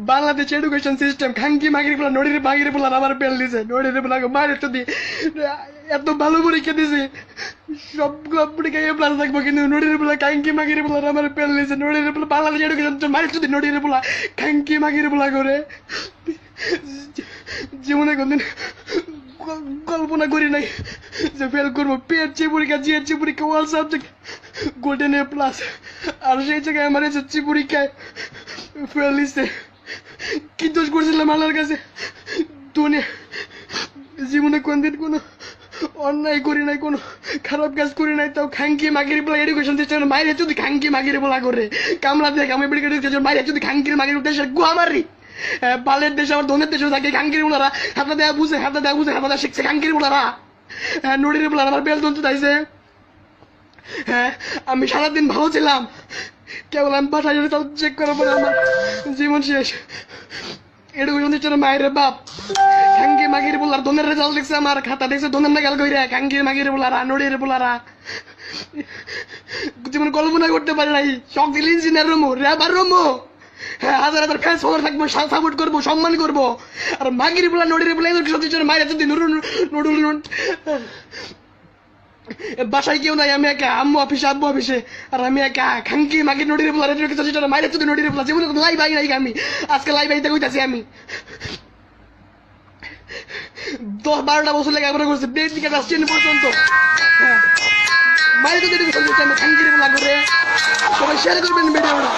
Bangladesh education system খাঙ্কি মাগির বলা নড়ির বাগির বলার আমার পেল দিছে নড়ির বলা মায়ের তো দি এত ভালো পরীক্ষা দিছে সব পরীক্ষা এ প্লাস থাকবো কিন্তু নড়ির বলা খাঙ্কি মাগির বলার আমার পেল দিছে নড়ির বলা বাংলাদেশ এডুকেশন মায়ের যদি নড়ির বলা খাঙ্কি মাগির বলা করে জীবনে কোনদিন কল্পনা করি নাই যে ফেল করবো পিএইচসি পরীক্ষা জিএইচসি পরীক্ষা all subject golden A plus আর সেই জায়গায় আমার এসএসসি পরীক্ষায় ফেল দিচ্ছে কি দোষ করছিলাম আল্লাহর কাছে দুনিয়া জীবনে কোনদিন কোনো অন্যায় করি নাই কোনো খারাপ কাজ করি নাই তাও খাঙ্কি মাগির বলা এডুকেশন সিস্টেম মায়ের যদি খাঙ্কি মাগির বলা করে কামলা দেখ আমি মায়ের যদি খাঙ্কির মাগির দেশের গুয়া মারি বালের দেশে আমার ধনের দেশে থাকে খাঙ্কির বলারা হাতে দেয়া বুঝে হাতে দেয়া শিখছে খাঙ্কির বলারা নড়ির বলার আমার বেল তন্তু চাইছে হ্যাঁ আমি সারাদিন ভালো ছিলাম কেবল আমি বাসায় চেক করার পরে আমার জীবন শেষ এডুকেশন সিস্টেম মায়ের বাপ খাঙ্কি মাগির বলার ধনের রেজাল্ট দেখছে আমার খাতা দেখছে ধনের না গেল কইরা খাঙ্কির মাগির বলারা নড়ির বলারা জীবন কল্পনা করতে পারে নাই শখ দিল ইঞ্জিনিয়ার রুমো রেবার রুমো হ্যাঁ হাজার হাজার ফ্যান্স ফলোয়ার থাকবো সাপোর্ট করবো সম্মান করবো আর মাগির বলা নড়ির বলা এডুকেশন মায়ের যদি নুডুল বাসায় কেউ নাই আমি একা আম্মু অফিসে আর আমি একা খাঙ্কি মাগির নড়ির বলা এডুকেশন মায়ের যদি নড়ির বলা জীবনে লাইভ আই নাই আমি আজকে লাইভ আইতে কইতাছি আমি 10-12টা বছর লেগে আমরা করছি বেদ থেকে ক্লাস 10 পর্যন্ত হ্যাঁ মায়ের যদি এডুকেশন সিস্টেমে খাঙ্কির বলা করে সবাই শেয়ার করবেন ভিডিওটা